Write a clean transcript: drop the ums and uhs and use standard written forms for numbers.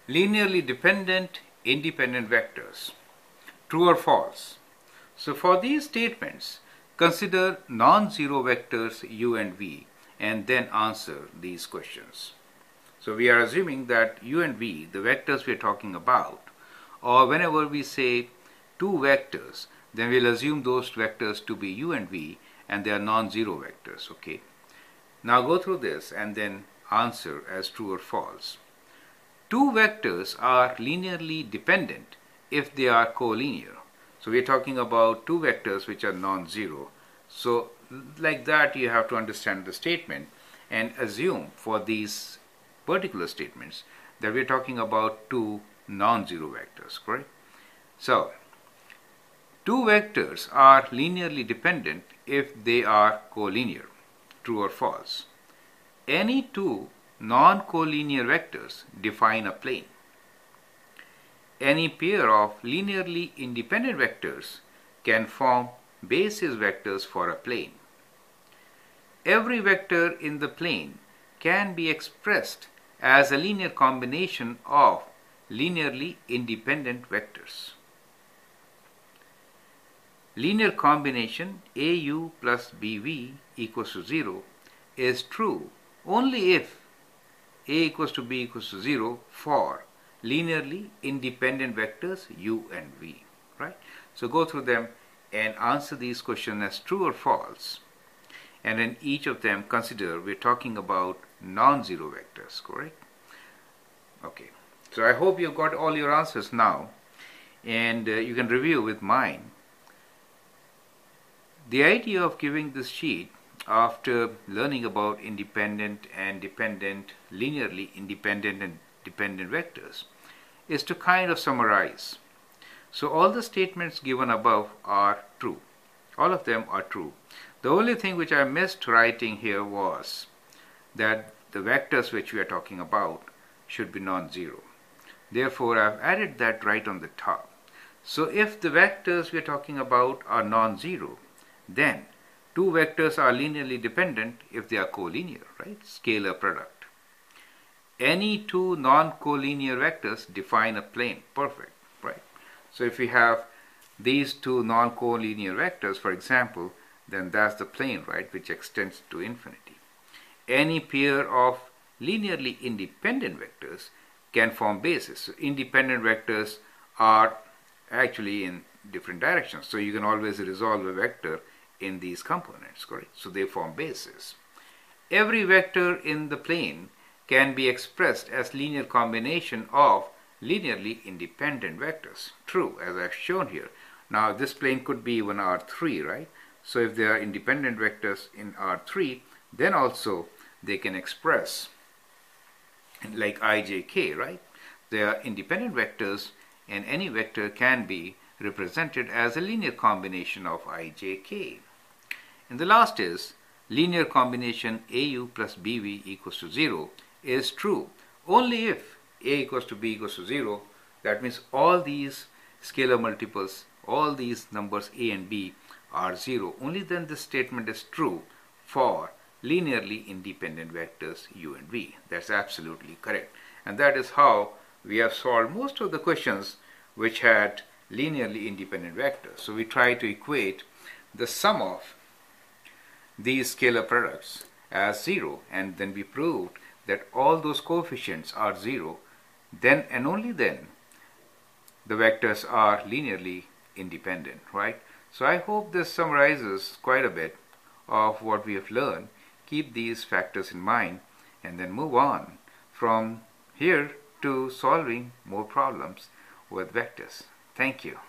Linearly dependent independent vectors. True or false? So for these statements, consider non-zero vectors u and v and then answer these questions. So we are assuming that u and v, the vectors we are talking about, or whenever we say two vectors, then we'll assume those vectors to be u and v and they are non-zero vectors, okay? Now go through this and then answer as true or false. Two vectors are linearly dependent if they are collinear. So we're talking about two vectors which are non-zero. So like that you have to understand the statement and assume for these particular statements that we're talking about two non-zero vectors, correct? So two vectors are linearly dependent if they are collinear. True or false? Any two non-collinear vectors define a plane. Any pair of linearly independent vectors can form basis vectors for a plane. Every vector in the plane can be expressed as a linear combination of linearly independent vectors. Linear combination AU plus BV equals to 0 is true only if A equals to B equals to 0 for linearly independent vectors u and v, right? So go through them and answer these questions as true or false. And in each of them, consider we're talking about non-zero vectors, correct? Okay, so I hope you've got all your answers now, and you can review with mine. The idea of giving this sheet after learning about independent and dependent, linearly independent and dependent vectors is to kind of summarize. So all the statements given above are true. All of them are true. The only thing which I missed writing here was that the vectors which we are talking about should be non-zero. Therefore, I've added that right on the top. So if the vectors we are talking about are non-zero, then two vectors are linearly dependent if they are collinear, right? Scalar product. Any two non-collinear vectors define a plane. Perfect, right? So if we have these two non-collinear vectors, for example, then that's the plane, right, which extends to infinity. Any pair of linearly independent vectors can form bases. So independent vectors are actually in different directions. So you can always resolve a vector in these components, correct? So they form bases. Every vector in the plane can be expressed as linear combination of linearly independent vectors. True, as I've shown here. Now this plane could be even R3, right? So if there are independent vectors in R3, then also they can express like ijk, right? They are independent vectors, and any vector can be represented as a linear combination of ijk. And the last is linear combination AU plus BV equals to 0 is true only if A equals to B equals to 0. That means all these scalar multiples, all these numbers A and B are 0. Only then this statement is true for linearly independent vectors u and v. That's absolutely correct. And that is how we have solved most of the questions which had linearly independent vectors. So we try to equate the sum of these scalar products as 0, and then we proved that all those coefficients are 0, then and only then the vectors are linearly independent, right? So I hope this summarizes quite a bit of what we have learned. Keep these factors in mind and then move on from here to solving more problems with vectors. Thank you.